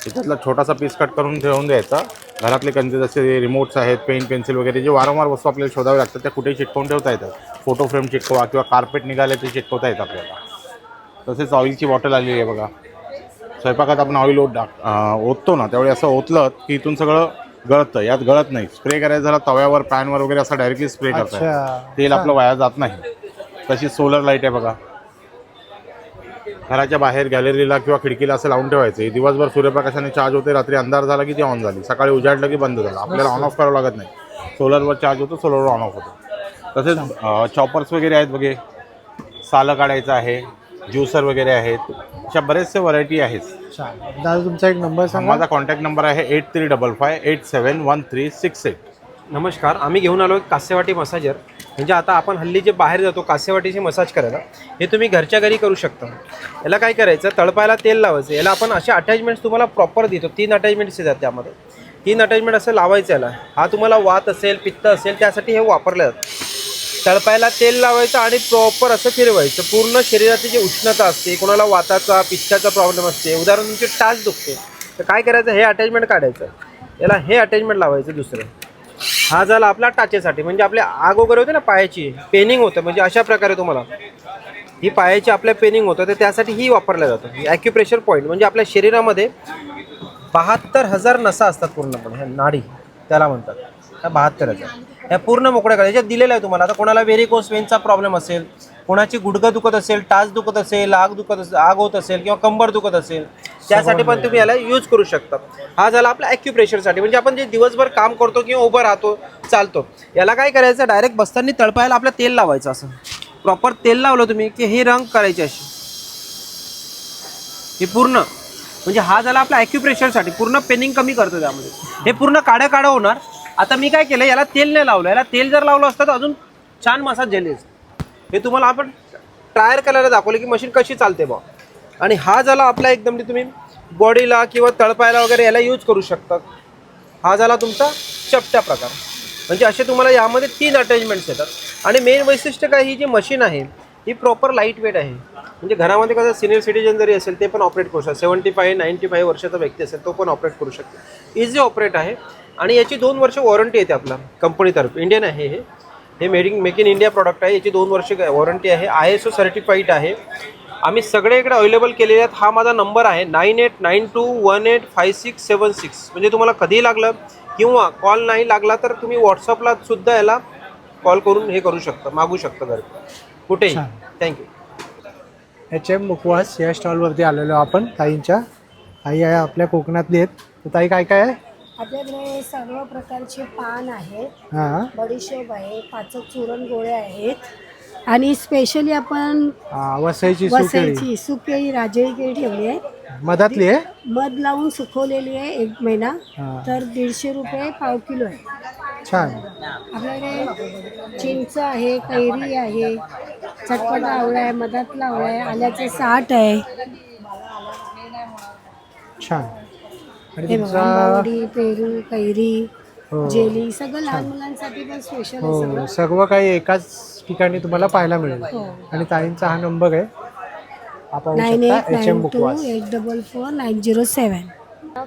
त्याच्यातला छोटासा पीस कट करून ठेवून द्यायचा. घरातले कंचे जसे रिमोट्स आहेत, पेन पेन्सिल वगैरे जे वारंवार वस्तू आपल्याला शोधावे लागतात त्या कुठेही चिटकवून ठेवता येतात. फोटो फ्रेम चिटकवा किंवा कार्पेट निघाले ते चिटकवता येतं आपल्याला. तसेच ऑइलची बॉटल आलेली आहे बघा. स्वयंपाकात आपण ऑइल ओततो ना, त्यावेळी असं ओतलं की इथून सगळं गळतं. यात गळत नाही. स्प्रे करायचं झालं तव्यावर, पॅनवर वगैरे असं डायरेक्टली स्प्रे करता. तेल आपलं वाया जात नाही. तशी सोलर लाईट आहे बघा. घराच्या बाहेर गॅलरीला किंवा खिडकीला असं लावून ठेवायचं. दिवसभर सूर्यप्रकाशाने चार्ज होते, रात्री अंधार झाला की ती ऑन झाली, सकाळी उजाडलं की बंद झालं. आपल्याला ऑन ऑफ करावं लागत नाही. सोलरवर चार्ज होतो, सोलरवर ऑन ऑफ होतो. तसेच चॉपर्स वगैरे आहेत बघे. सालं काढायचं आहे, ज्युसर वगैरे आहेत. अशा बरेचसे व्हरायटी आहेत. दादा तुमचा एक नंबर सांगा. माझा कॉन्टॅक्ट नंबर आहे 8355871368. नमस्कार, आम्ही घेऊन आलो कासेवाटी मसाजर. म्हणजे आता आपण हल्ली जे बाहेर जातो कासेवाटीची मसाज करायला, हे तुम्ही घरच्या घरी करू शकता. याला काय करायचं, तळपायला तेल लावायचं. याला आपण असे अटॅचमेंट्स तुम्हाला प्रॉपर देतो. 3 अटॅचमेंट्स येतात त्यामध्ये. 3 अटॅचमेंट असं लावायचं याला. हा तुम्हाला वात असेल, पित्त असेल त्यासाठी हे वापरलं जातं. तळपायला तेल लावायचं आणि प्रॉपर असं फिरवायचं. पूर्ण शरीराची जी उष्णता असते, कोणाला वाताचा पित्ताचा प्रॉब्लेम असते, उदाहरण तुमची टाच दुखते, तर काय करायचं, हे अटॅचमेंट काढायचं. याला हे अटॅचमेंट लावायचं दुसरं. हा झाला आपला टाचेसाठी. म्हणजे आपल्या आग वगैरे होते ना पायाची, पेनिंग होतं. म्हणजे अशा प्रकारे तुम्हाला ही पायाची आपल्या पेनिंग होतं, तर त्यासाठी ही वापरलं जातं. ॲक्युप्रेशर पॉईंट म्हणजे आपल्या शरीरामध्ये 72,000 नसा असतात पूर्णपणे. ह्या नाडी त्याला म्हणतात. ह्या 72,000 ह्या पूर्ण मोकळ्या करायच्या. याच्यात दिलेलं आहे तुम्हाला. आता कोणाला व्हेरिकोस वेनचा प्रॉब्लेम असेल, कोणाची गुडघं दुखत असेल, टाच दुखत असेल, आग होत असेल किंवा कंबर दुखत असेल, त्यासाठी पण तुम्ही याला यूज करू शकता. हा झाला आपला ॲक्युप्रेशरसाठी. म्हणजे आपण जे दिवसभर काम करतो किंवा उभं राहतो, चालतो, याला काय करायचं, डायरेक्ट बसताना तळपायला आपलं तेल लावायचं. असं प्रॉपर तेल लावलं तुम्ही की हे रंग करायचे अशी, हे पूर्ण. म्हणजे हा झाला आपला ॲक्युप्रेशरसाठी. पूर्ण पेनिंग कमी करतो त्यामध्ये. हे पूर्ण काळं होणार. आता मी काय केलं, याला तेल नाही लावलं. याला तेल जर लावलं असतं तर अजून छान मसाज झाली असते. हे तुम्हाला आपण ट्रायर करायला दाखवलं की मशीन कशी चालते बा. आणि हा झाला आपला एकदम तुम्ही बॉडीला किंवा तळपायला वगैरे याला यूज करू शकता. हा झाला तुमचा चपटा प्रकार. म्हणजे असे तुम्हाला यामध्ये 3 अटॅचमेंट्स येतात. आणि मेन वैशिष्ट्य काय, ही जी मशीन आहे ही प्रॉपर लाईट वेट आहे. म्हणजे घरामध्ये कसं सिनियर सिटीजन जरी असेल ते पण ऑपरेट करू शकतात. 75-95 वर्षाचा व्यक्ती असेल तो पण ऑपरेट करू शकतो. इझी ऑपरेट आहे. आणि याची 2 वर्ष वॉरंटी येते आपला कंपनीतर्फे. इंडियन आहे हे मेक इन इंडिया प्रॉडक्ट आहे. याची 2 वर्ष वॉरंटी आहे. ISO सर्टिफाईड आहे. आम्ही सगळे इकडे अवेलेबल केलेले आहेत. हा माझा नंबर आहे 9892185676. म्हणजे तुम्हाला कधीही लागलं किंवा कॉल नाही लागला तर तुम्ही व्हॉट्सअपला सुद्धा याला कॉल करून हे करू शकता, मागू शकता घरी कुठेही. थँक्यू. HM मुखवास या स्टॉलवरती आलेलो आपण. ताईंच्या ताई आहे आपल्या कोकणातली आहेत. तर ताई काय काय आहे आपल्याकडे? सर्व प्रकारचे पान आहेत, हां, बडीशोप आहे, पाचक चूरण गोळे आहेत आणि स्पेशली आपण वसईची सुकेळी राजेळी केळी ठेवली आहे. मधातली आहे. मध लावून सुकवलेली आहे 1 महिना. हां. तर 150 रुपये पाव किलो आहे. छान. आपल्याकडे चिंच आहे, कैरी आहे, चटपटा आवळा आहे, मधातला आवळा आहे, आल्याचं साठ आहे. छान. आणि हे बघा, तुमचा आंबावडी, पेरू, कैरी, हो. जेली सगळं लहान मुलांसाठी पण स्पेशल आहे हो, सगळं. सर्व काही एकाच ठिकाणी तुम्हाला पाहायला मिळेल. हो. आणि ताईंचा हा नंबर आहे, आपण पाहू शकता. HM मुखवास. 9892844907.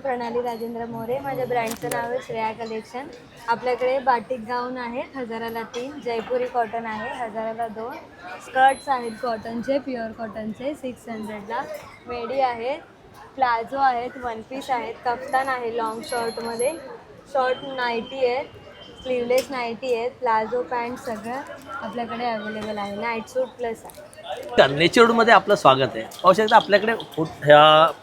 प्रणाली राजेंद्र मोरे. माझ्या ब्रँडचं नाव आहे श्रेया कलेक्शन. आपल्याकडे बाटिक गाऊन आहेत 1000ला 3, जयपुरी कॉटन आहे 1000ला 2, स्कर्ट्स आहेत कॉटनचे, प्युअर कॉटनचे 600ला, मेडी आहेत, प्लाझो आहेत, 1 पीस आहेत, कफ्तान आहे लॉंग शॉर्टमध्ये, शॉर्ट नाईटी आहेत, स्लीवलेस नाईटी आहेत, प्लाझो पॅन्ट सगळं आपल्याकडे अवेलेबल आहे. नाईट सूट प्लस आहे. नेचरवूडमध्ये आपलं स्वागत आहे. पाहू शकता आपल्याकडे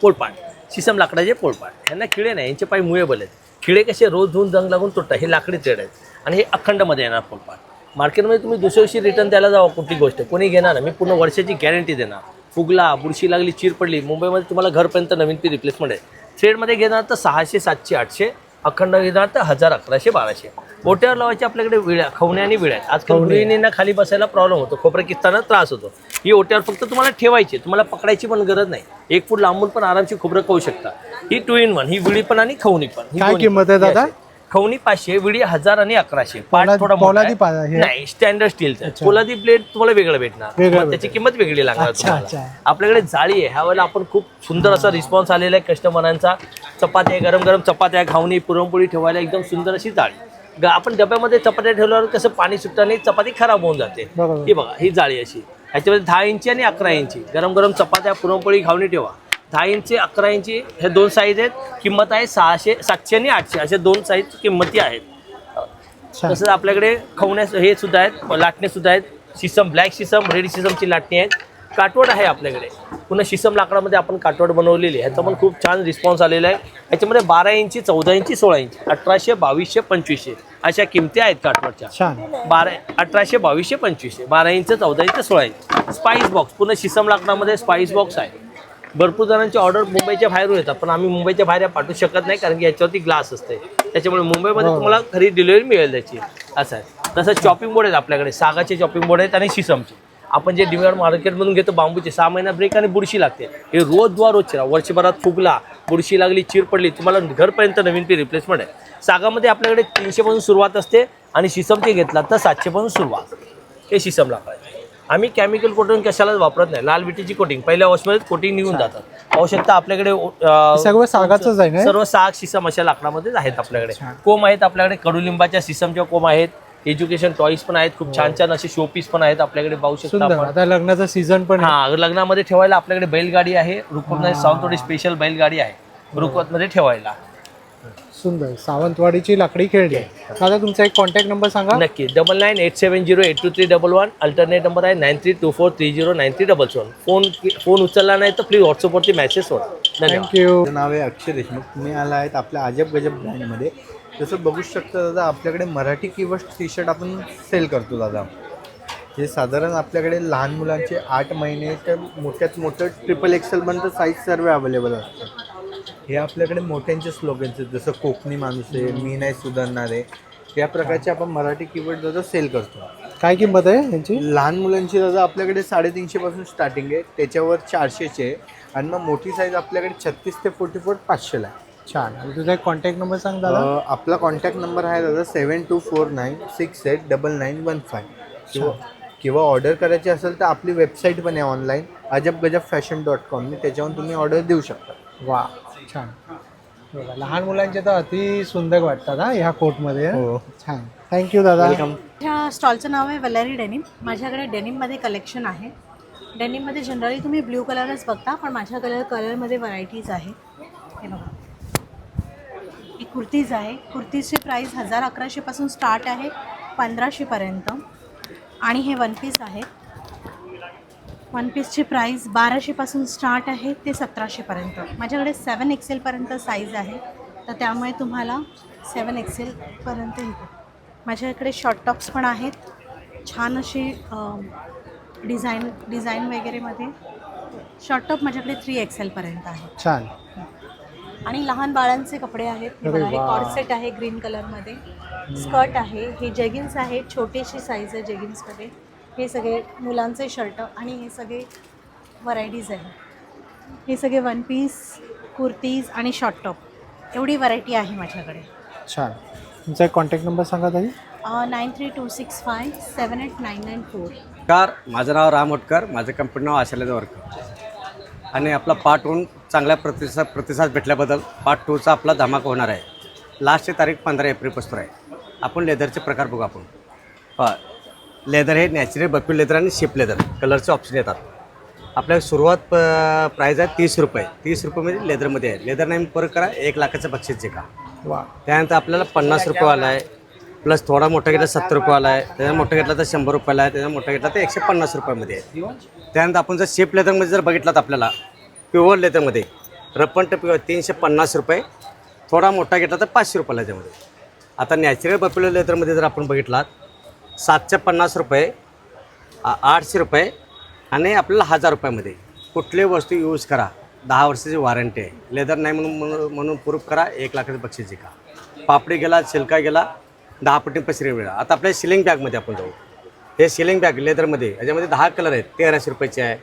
पोळपाट, शिसम लाकडाचे पोळपाट. यांना खिळे नाही, यांचे पाय मुळेबल आहेत. खिळे कसे रोज धुवून जंग लागून तुटतात, हे लाकडी थ्रेड आहेत. आणि हे अखंडमध्ये येणार पोळपाट. मार्केटमध्ये तुम्ही दुसऱ्या दिवशी रिटर्न द्यायला जावं कुठली गोष्ट कोणी घेणार नाही, मी पूर्ण वर्षाची गॅरंटी देणार. फुगला, बुरशी लागली, चीर पडली, मुंबईमध्ये तुम्हाला घरपर्यंत नवीन पीस रिप्लेसमेंट आहे. थ्रेडमध्ये घेणार तर 600, 700, 800, अखंड घेणार तर 1000, 1100, 1200. ओट्यावर लावायचे आपल्याकडे विळ्या, खवण्या आणि विळ्या. आजकाल गृहिणींना खाली बसायला प्रॉब्लेम होतो, खोबरं किसताना त्रास होतो. ही ओट्यावर फक्त तुम्हाला ठेवायची, तुम्हाला पकडायची पण गरज नाही. 1 फूट लांबून पण आरामशी खोबरं खाऊ शकता. ही 2 in 1, ही विळी पण आणि खवणी पण. ही काय दोन्ही किंमत आहे दादा? खवणी 500, विळी 1000 आणि 1100. पाठ थोडा मोठा पोलादी आहे. नाही, स्टँडर्ड स्टीलचा. पोलादी ब्लेड तुम्हाला वेगळं भेटणार, वेगळं त्याची किंमत वेगळी लागणार अच्छा, तुम्हाला. अच्छा. आपल्याकडे जाळी आहे. ह्या वेळेला आपण खूप सुंदर असा रिस्पॉन्स आलेला आहे कस्टमरांचा. चपात्या, गरम गरम चपात्या, घावणी, पुरणपोळी ठेवायला एकदम सुंदर अशी जाळी. आपण डब्यामध्ये चपात्या ठेवल्यावर कसं पाणी सुटतं नाही, चपाती खराब होऊन जाते. ही बघा, ही जाळी अशी. ह्याच्यामध्ये 10 इंची आणि 11 इंची गरम गरम चपात्या, पुरणपोळी, घावणी ठेवा. 10 इंची, 11 इंची हे 2 साईज आहेत. किंमत आहे 600, 700 आणि 800 अशा 2 साईज किंमती आहेत. तसंच आपल्याकडे खवण्या हे सुद्धा आहेत, लाटणे सुद्धा आहेत. शिसम, ब्लॅक शिसम, रेड शिसमची लाटणी आहेत. काटवड आहे आपल्याकडे. पुन्हा शिसम लाकडामध्ये आपण काटवड बनवलेली आहे. ह्याचा पण खूप छान रिस्पॉन्स आलेला आहे. ह्याच्यामध्ये 12 इंची, 14 इंची, 16 इंची, 1800, 2200, 2500 अशा किमती आहेत काटवडच्या. 1800, 2200, 2500, 12 inch, 14 inch, 16 inch. Spice box, पुन्हा शिसम लाकडामध्ये स्पाइस बॉक्स आहे. भरपूर जणांची ऑर्डर मुंबईच्या बाहेरून येतात, पण आम्ही मुंबईच्या बाहेर पाठवू शकत नाही, कारण की याच्यावरती ग्लास असते. त्याच्यामुळे मुंबईमध्ये तुम्हाला घरी डिलिव्हरी मिळेल त्याची, असं आहे. तसंच चॉपिंग बोर्ड आहेत आपल्याकडे. सागाचे चॉपिंग बोर्ड आहेत आणि शिसमचे. आपण जे डिमार्ट मार्केटमधून घेतो बांबूचे, 6 महिना ब्रेक आणि बुरशी लागते, हे रोज चिरा. वर्षभरात फुगला, बुरशी लागली, चीर पडली, तुम्हाला घरपर्यंत नवीन पी रिप्लेसमेंट आहे. सागामध्ये आपल्याकडे 300 पासून सुरुवात असते आणि शिसमचे घेतला तर 700 पासून सुरुवात. हे शिसम लाकड आहे. आम्ही केमिकल कोटिंग कशालाच वापरत नाही. लाल विटीची कोटिंग, पहिल्या वॉशमध्ये कोटिंग निघून जातात. पाहू शकता आपल्याकडे सर्व सागाचंच आहे ना? सर्व साग, शिसम अशा लाकडामध्येच आहेत आपल्याकडे. कोंब आहेत आपल्याकडे, कडुलिंबाच्या, शिसमच्या कोंब आहेत. एज्युकेशन टॉईज पण आहेत, खूप छान छान असे शोपीस पण आहेत आपल्याकडे, पाहू शकता आपण. आता लग्नाचा सीझन पण लग्नामध्ये ठेवायला आपल्याकडे बैलगाडी आहे. रुकवत सावंतवाडी स्पेशल बैलगाडी आहे रुकवतमध्ये ठेवायला. सुंदर सावंतवाडीची लाकडी खेळणी. दादा तुमचा एक कॉन्टॅक्ट नंबर सांगा. नक्की. 9987082311. अल्टरनेट नंबर आहे 9324309377. फोन उचलला नाही तर प्लीज व्हॉट्सअपवरती मेसेज सोडा. थँक्यू. नाव आहे अक्षय देशमुख. तुम्ही आला आहेत आपल्या अजब गजब ब्रँडमध्ये. जसं बघू शकता दादा, आपल्याकडे मराठी कीवर्ड टी शर्ट आपण सेल करतो दादा. हे साधारण आपल्याकडे लहान मुलांचे 8 महिने तर मोठ्यात मोठं XXL पर्यंत साईज सर्व अवेलेबल असतात. हे आपल्याकडे मोठ्यांचे स्लोगन्स आहेत, जसं कोकणी माणूस आहे, मी नाही सुधारणार आहे, या प्रकारचे आपण मराठी कीवर्ड दादा सेल करतो. काय किंमत आहे यांची? लहान मुलांची दादा आपल्याकडे 350 पासून स्टार्टिंग आहे, त्याच्यावर 400चे आहे, आणि मग मोठी साईज आपल्याकडे 36 ते 44 500ला आहे. छान. आणि तुझा एक कॉन्टॅक्ट नंबर सांग दादा. आपला कॉन्टॅक्ट नंबर आहे दादा 7249689915. किंवा ऑर्डर करायची असेल तर आपली वेबसाईट पण आहे ऑनलाईन, अजबगजबफॅशन.com. त्याच्यावरून तुम्ही ऑर्डर देऊ शकता. वा, छान. लहान मुलांचे तर अति सुंदर वाटतात हा ह्या कोटमध्ये. हो, छान. थँक्यू दादा. वेलकम. ह्या स्टॉलचं नाव आहे वलेरी डेनिम. माझ्याकडे डेनिममध्ये कलेक्शन आहे. डेनिममध्ये जनरली तुम्ही ब्ल्यू कलरच बघता, पण माझ्या कलरमध्ये व्हरायटीज आहे. हे बघा, ही कुर्तीज आहे. कुर्तीजची प्राईस 1000-1100 पासून स्टार्ट आहे 1500पर्यंत. आणि हे वन पीस आहे. वन पीसची प्राईस 1200 पासून स्टार्ट आहे ते 1700पर्यंत. माझ्याकडे 7XL पर्यंत साईज आहे, तर त्यामुळे तुम्हाला 7XL पर्यंत येते. माझ्याकडे शॉर्ट टॉप्स पण आहेत, छान अशी डिझाईन वगैरेमध्ये. शॉर्ट टॉप माझ्याकडे 3XL पर्यंत आहे. छान. आणि लहान बाळांचे कपडे आहेत. हे बघा, हे कॉर्सेट आहे ग्रीन कलरमध्ये. स्कर्ट आहे. हे जेगिन्स आहे, छोटीशी साईज आहे जेगिन्समध्ये. हे सगळे मुलांचे शर्ट आणि हे सगळे व्हरायटीज आहे. हे सगळे वन पीस, कुर्तीज आणि शॉर्ट टॉप, एवढी व्हरायटी आहे माझ्याकडे. छान. तुमचा एक कॉन्टॅक्ट नंबर सांगा ताई. 9326578994. कार, माझं नाव राम होटकर, माझं कंपनी नाव आशालय वर्कर. आणि आपला पार्ट 1 चांगल्या प्रतिसाद भेटल्याबद्दल पार्ट 2चा आपला धमाका होणार आहे. लास्टची तारीख 15 एप्रिलपासून आहे. आपण लेदरचे प्रकार बघू. आपण लेदर हे नॅचरल बफेलो लेदर आणि शिप लेदर कलरचे ऑप्शन येतात. आपल्या सुरुवात प्राईज आहे 30 रुपये. 30 रुपयेमध्ये लेदरमध्ये आहे. लेदर नाही परत करा 1 लाखाचं बक्षीस का. वा. त्यानंतर आपल्याला 50 रुपयेवाला आहे, प्लस थोडा मोठा घेतला 70 रुपयाला आहे, त्याचा मोठा घेतला तर 100 रुपयाला आहे, त्याचा मोठा घेतला तर 150 रुपयामध्ये आहे. त्यानंतर आपण जर शेप लेदरमध्ये जर बघितलात आपल्याला प्युअर लेदरमध्ये रपन टप 350 रुपये, थोडा मोठा घेतला तर 500 रुपयाला त्यामध्ये. आता नॅचरल बफेलो लेदरमध्ये जर आपण बघितलात 750 रुपये, 800 रुपये आणि आपल्याला 1000 रुपयामध्ये. कुठलीही वस्तू यूज करा, 10 वर्षाची वॉरंटी आहे. लेदर नाही म्हणून प्रूफ करा, 1 लाखाचं बक्षीस जिंका. पापडी गेला, छिलका गेला, 10 पट्टी पसरी वेळा. आता आपल्या सिलिंग बॅगमध्ये आपण जाऊ. हे सिलिंग बॅग लेदरमध्ये, याच्यामध्ये 10 कलर आहेत. 1300 रुपयाची आहे.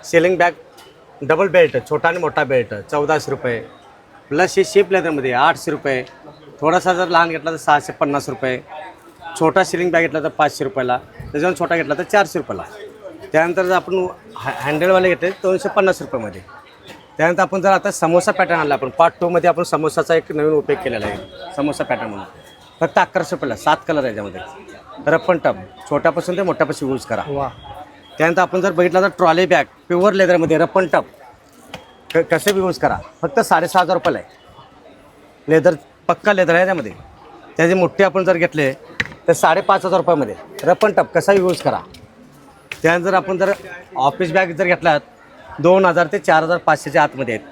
सिलिंग बॅग डबल बेल्ट, छोटा आणि मोठा बेल्ट 1400 रुपये. प्लस ही शिप लेदरमध्ये 800 रुपये. थोडासा जर लहान घेतला तर 650 रुपये. छोटा सिलिंग बॅग घेतला तर 500 रुपयाला. त्याच्यावर छोटा घेतला तर 400 रुपयाला. त्यानंतर जर आपण हँडलवाले घेतले 250 रुपयामध्ये. त्यानंतर आपण जर आता समोसा पॅटर्न आणला, आपण पार्ट 2 मध्ये आपण समोसाचा एक नवीन उपयोग केलेला आहे. समोसा पॅटर्न म्हणून फक्त 1100 रुपयाला. 7 कलर आहे याच्यामध्ये. रफ अँड टफ छोट्यापासून ते मोठ्यापासून यूज करा. त्यानंतर आपण जर बघितलं तर ट्रॉली बॅग प्युअर लेदरमध्ये रफ अँड टफ कसे यूज करा, फक्त 6,500 रुपयाला आहे. लेदर पक्का लेदर आहे त्यामध्ये. त्याचे मोठे आपण जर घेतले तर 5,500 रुपयामध्ये रफ अँड टफ कसा यूज करा. त्यानंतर आपण जर ऑफिस बॅग जर घेतलात 2,000 ते 4,500च्या आतमध्ये आहेत.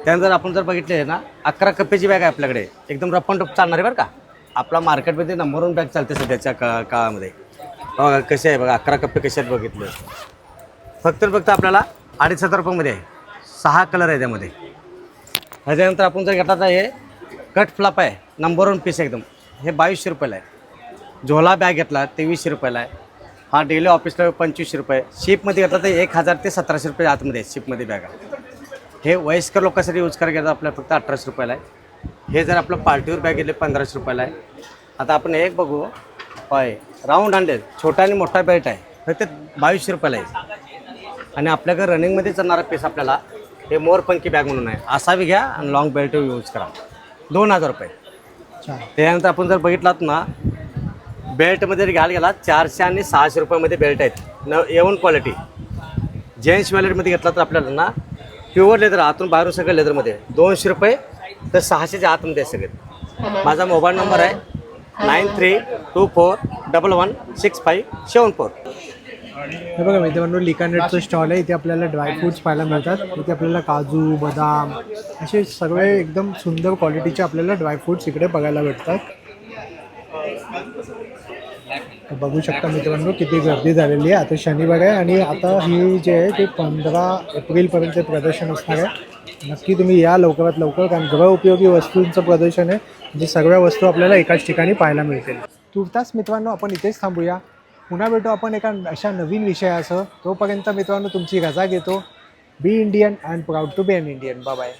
त्यानंतर आपण जर बघितले ना 11 कप्पेची बॅग आहे आपल्याकडे, एकदम रफ अँड टफ चालणार आहे बरं का. आपला मार्केटमध्ये नंबर 1 बॅग चालते सध्याच्या काळामध्ये. बघा कसे आहे, बघा 11 कप्पे कसे आहेत बघितले. फक्त आपल्याला 2,500 रुपयामध्ये आहे. 6 कलर आहे त्यामध्ये. त्याच्यानंतर आपण जर घेतला तर हे कट फ्लॉप आहे, नंबर 1 पीस एकदम. हे 2,200 रुपयाला आहे. झोला बॅग घेतला 2,300 रुपयाला आहे. हा डेली ऑफिसला 2,500 रुपये. शिपमध्ये घेतला तर 1,000 ते 1,700 रुपये आतमध्ये आहे शिपमध्ये बॅगा. हे वयस्कर लोकांसाठी यूज करायला घेतात आपल्याला फक्त 1,800 रुपयाला आहे. हे जर आपलं पार्टीवर बॅग घेतले 1,500 रुपयाला आहे. आता आपण एक बघू, होय राऊंड हँडेल छोटा आणि मोठा बेल्ट आहे, फक्त 2,200 रुपयाला आहे. आणि आपल्याकडे रनिंगमध्ये चालणारा पीस आपल्याला हे मोर पंकी बॅग म्हणून आहे. असा बी घ्या आणि लॉंग बेल्ट यूज करा, 2,000 रुपये. त्यानंतर आपण जर बघितलात ना बेल्टमध्ये घ्यायला गेला 400 आणि 600 रुपयामध्ये बेल्ट आहेत A1 क्वालिटी. जेंट्स वॅलेटमध्ये घेतला तर आपल्याला ना प्युअर लेदर आतून बाहेरून सगळं लेदरमध्ये 200 रुपये तर 600च्या आतमध्ये आहे सगळे. माझा मोबाईल नंबर आहे 9324116574. हे बघा मित्रांनो, लिकानेटचं स्टॉल आहे. इथे आपल्याला ड्रायफ्रूट्स पाहायला मिळतात. इथे आपल्याला काजू, बदाम असे सगळे एकदम सुंदर क्वालिटीचे आपल्याला ड्रायफ्रूट्स इकडे बघायला भेटतात. बघू शकता मित्रांनो किती गर्दी झालेली आहे. आता शनिवार आहे आणि आता ही जे आहे ते 15 एप्रिलपर्यंत प्रदर्शन असणार आहे. नक्की तुम्ही या लवकरात लवकर, कारण गृह उपयोगी वस्तूंचं प्रदर्शन आहे. म्हणजे सगळ्या वस्तू आपल्याला एकाच ठिकाणी पाहायला मिळतील. तुर्तास मित्रांनो आपण इथेच थांबूया. पुन्हा भेटू आपण एका अशा नवीन विषयासह. तोपर्यंत मित्रांनो तुमची रजा घेतो. Be Indian and proud to be an Indian. Bye bye.